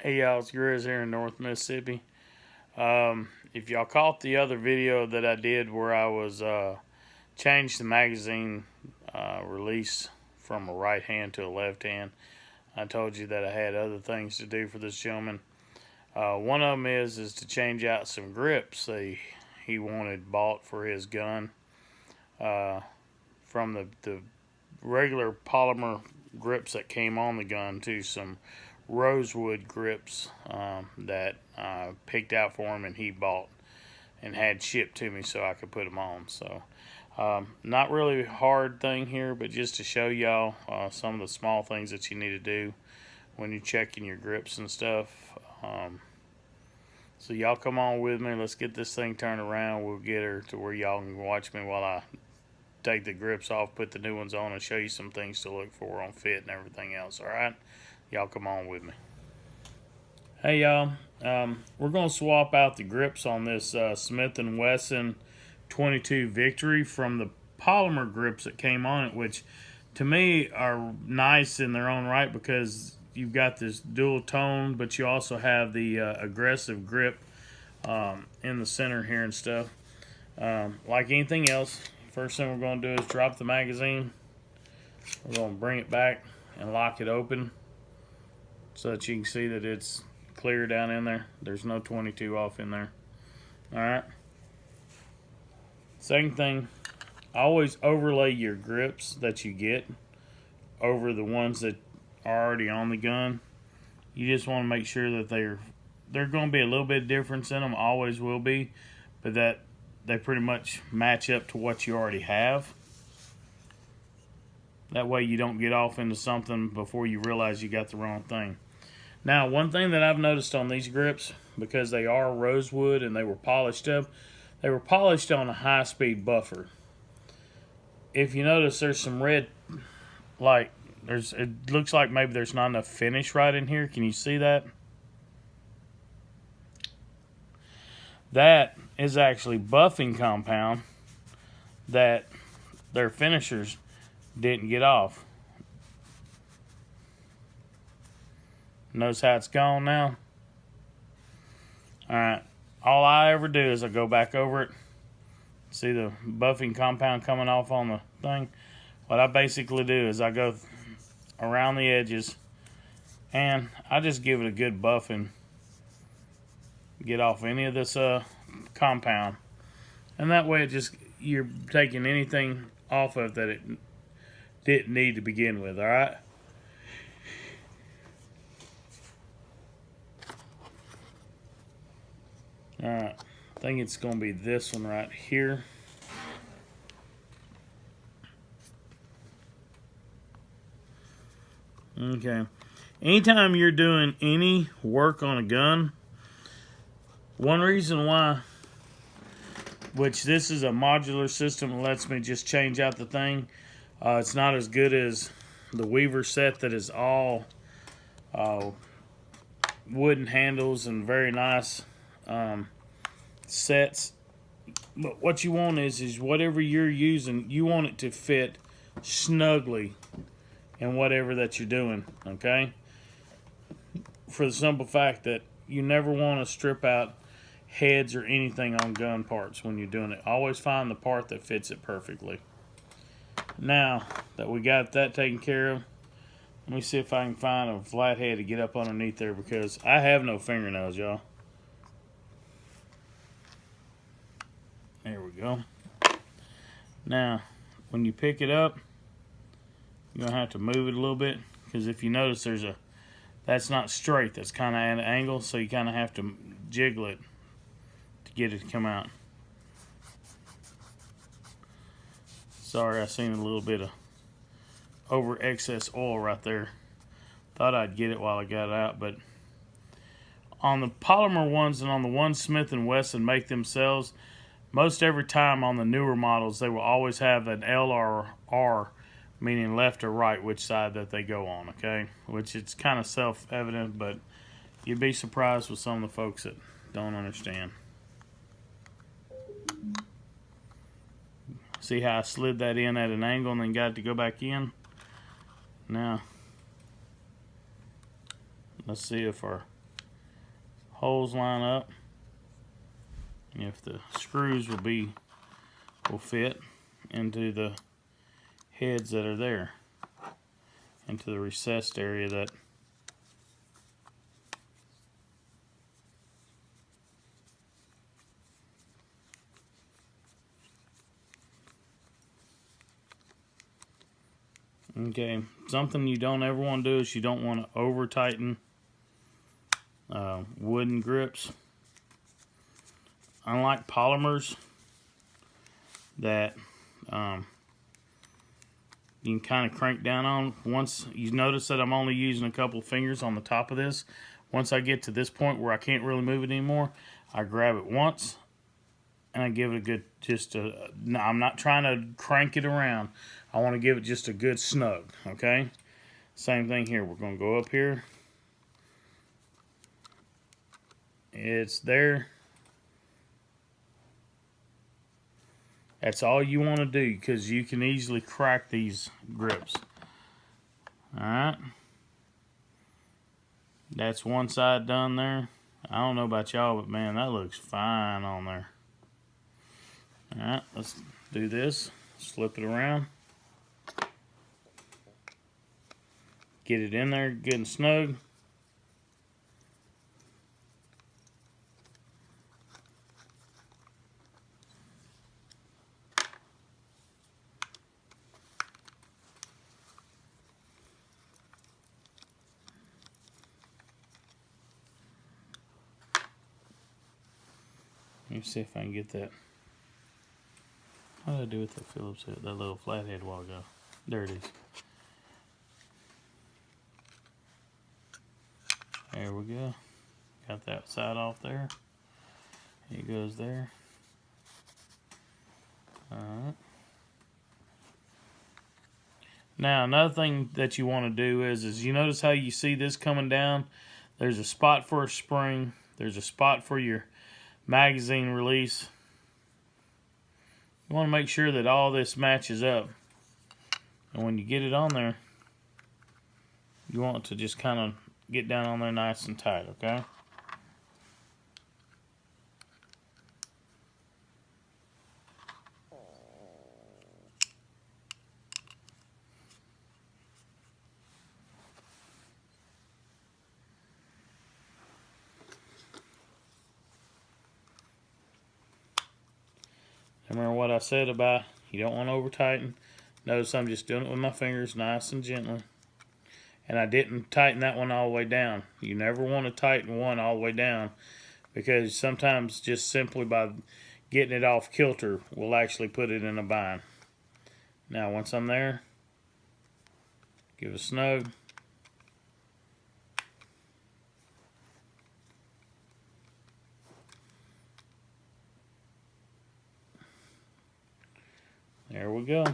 Hey y'all, it's Grizz here in North Mississippi. If y'all caught the other video that I did where I was changed the magazine release from a right hand to a left hand, I told you that I had other things to do for this gentleman. One of them is to change out some grips that he wanted bought for his gun from the regular polymer grips that came on the gun to some rosewood grips that I picked out for him and he bought and had shipped to me so I could put them on. So not really a hard thing here, but just to show y'all some of the small things that you need to do when you're checking your grips and stuff. So y'all come on with me. Let's get this thing turned around. We'll get her to where y'all can watch me while I take the grips off, put the new ones on, and show you some things to look for on fit and everything else. Alright? Y'all come on with me. Hey y'all, we're going to swap out the grips on this Smith & Wesson 22 Victory from the polymer grips that came on it, which to me are nice in their own right because you've got this dual tone, but you also have the aggressive grip in the center here and stuff. Like anything else, first thing we're going to do is drop the magazine. We're going to bring it back and lock it open so that you can see that it's clear down in there. There's no 22 off in there. Alright. Second thing, always overlay your grips that you get over the ones that are already on the gun. You just want to make sure that they're going to be a little bit of difference in them, always will be, but that they pretty much match up to what you already have. That way you don't get off into something before you realize you got the wrong thing. Now, one thing that I've noticed on these grips, because they are rosewood and they were polished up, they were polished on a high-speed buffer. If you notice, there's some red, like, it looks like maybe there's not enough finish right in here. Can you see that? That is actually buffing compound that their finishers didn't get off. Notice how it's gone now? Alright, all I ever do is I go back over it. See the buffing compound coming off on the thing? What I basically do is I go around the edges and I just give it a good buffing. Get off any of this compound. And that way you're taking anything off of that it didn't need to begin with, alright? Alright, I think it's going to be this one right here. Okay. Anytime you're doing any work on a gun, one reason why, which this is a modular system that lets me just change out the thing. It's not as good as the Weaver set that is all wooden handles and very nice sets. But what you want is whatever you're using, you want it to fit snugly in whatever that you're doing, okay? For the simple fact that you never want to strip out heads or anything on gun parts when you're doing it. Always find the part that fits it perfectly. Now that we got that taken care of, let me see if I can find a flat head to get up underneath there because I have no fingernails, y'all. There we go. Now, when you pick it up, you're going to have to move it a little bit because if you notice that's not straight, that's kind of at an angle, so you kind of have to jiggle it to get it to come out. Sorry, I seen a little bit of over excess oil right there. Thought I'd get it while I got it out, but on the polymer ones and on the ones Smith & Wesson make themselves, most every time on the newer models, they will always have an L or R, meaning left or right, which side that they go on, okay? Which it's kind of self-evident, but you'd be surprised with some of the folks that don't understand. See how I slid that in at an angle and then got it to go back in? Now, let's see if our holes line up, if the screws will fit into the heads that are there, into the recessed area that okay. Something you don't ever want to do is you don't want to over tighten wooden grips. Unlike polymers that you can kind of crank down on. Once you notice that I'm only using a couple of fingers on the top of this, once I get to this point where I can't really move it anymore, I grab it once and I give it a good, I'm not trying to crank it around. I want to give it just a good snug, okay? Same thing here. We're going to go up here. It's there. That's all you want to do, because you can easily crack these grips. Alright. That's one side done there. I don't know about y'all, but man, that looks fine on there. Alright, let's do this. Slip it around. Get it in there good and snug. Let me see if I can get that. How did I do with that Phillips head? That little flathead while ago. There it is. There we go. Got that side off there. It goes there. Alright. Now another thing that you want to do is you notice how you see this coming down? There's a spot for a spring. There's a spot for your magazine release. You want to make sure that all this matches up. And when you get it on there, you want to just kind of get down on there nice and tight, okay? Remember what I said about you don't want to over tighten. Notice I'm just doing it with my fingers nice and gently. And I didn't tighten that one all the way down. You never want to tighten one all the way down, because sometimes just simply by getting it off kilter will actually put it in a bind. Now once I'm there, give it a snug. There we go.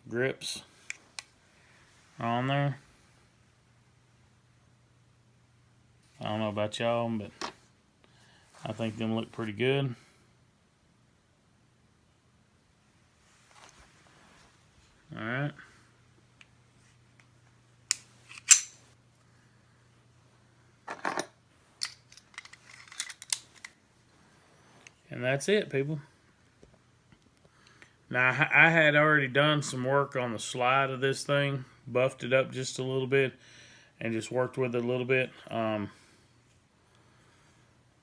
Grips are on there. I don't know about y'all, but I think them look pretty good. Alright. And that's it, people. Now, I had already done some work on the slide of this thing, buffed it up just a little bit, and just worked with it a little bit.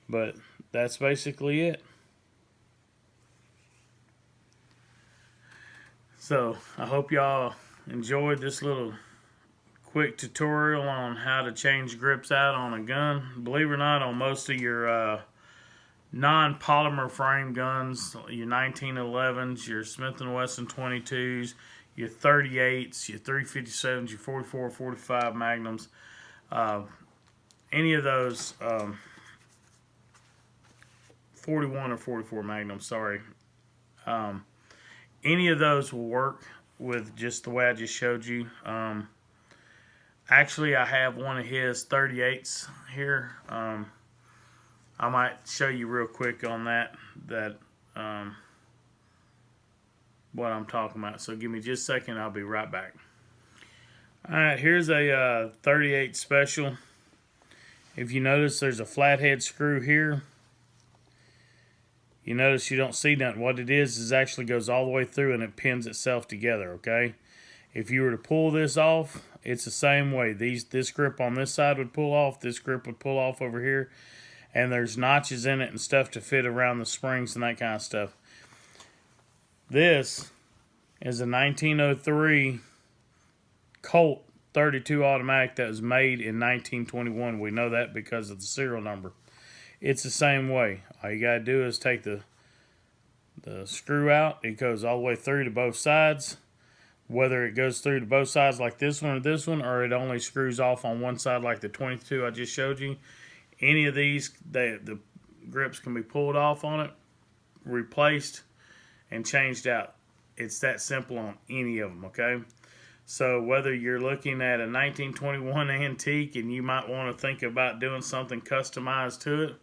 But that's basically it. So, I hope y'all enjoyed this little quick tutorial on how to change grips out on a gun. Believe it or not, on most of your non-polymer frame guns, your 1911s, your Smith & Wesson 22s, your 38s, your 357s, your 44, 45 Magnums, any of those, 41 or 44 Magnums, sorry, any of those will work with just the way I just showed you. Actually, I have one of his 38s here. I might show you real quick on that what I'm talking about. So give me just a second, I'll be right back. Alright, here's a 38 special. If you notice, there's a flathead screw here. You notice you don't see nothing. What it is actually goes all the way through and it pins itself together, okay? If you were to pull this off, it's the same way. This grip on this side would pull off. This grip would pull off over here. And there's notches in it and stuff to fit around the springs and that kind of stuff. This is a 1903 Colt 32 automatic that was made in 1921. We know that because of the serial number. It's the same way. All you gotta do is take the screw out. It goes all the way through to both sides. Whether it goes through to both sides like this one, or it only screws off on one side like the 22 I just showed you. Any of these, the grips can be pulled off on it, replaced, and changed out. It's that simple on any of them, okay? So whether you're looking at a 1921 antique and you might want to think about doing something customized to it,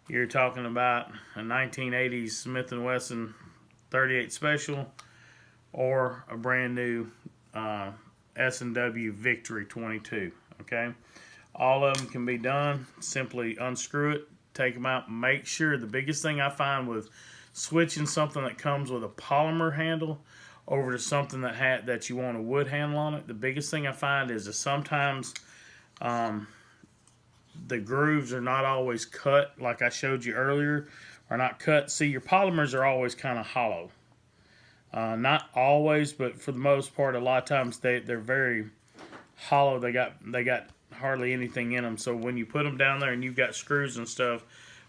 you're talking about a 1980s Smith & Wesson 38 Special or a brand new S&W Victory 22, okay? All of them can be done. Simply unscrew it, take them out, make sure. The biggest thing I find with switching something that comes with a polymer handle over to something that you want a wood handle on it, the biggest thing I find is that sometimes the grooves are not always cut, like I showed you earlier, are not cut. See, your polymers are always kind of hollow. Not always, but for the most part, a lot of times they're very hollow. They got hardly anything in them. So when you put them down there and you've got screws and stuff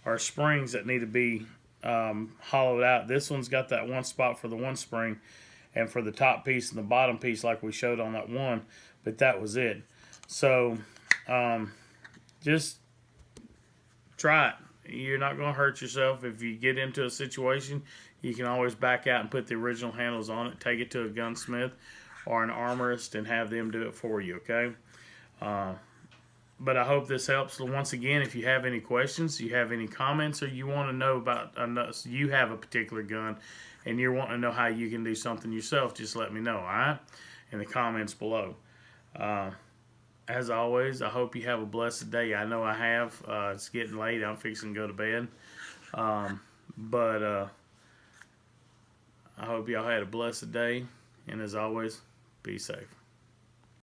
or springs that need to be hollowed out, this one's got that one spot for the one spring and for the top piece and the bottom piece like we showed on that one, but that was it. So just try it. You're not going to hurt yourself. If you get into a situation, you can always back out and put the original handles on it, take it to a gunsmith or an armorist and have them do it for you, okay? But I hope this helps. Once again, if you have any questions, you have any comments, or you want to know about, you have a particular gun and you're wanting to know how you can do something yourself, just let me know, all right? In the comments below. As always, I hope you have a blessed day. I know I have. It's getting late. I'm fixing to go to bed. But I hope y'all had a blessed day. And as always, be safe.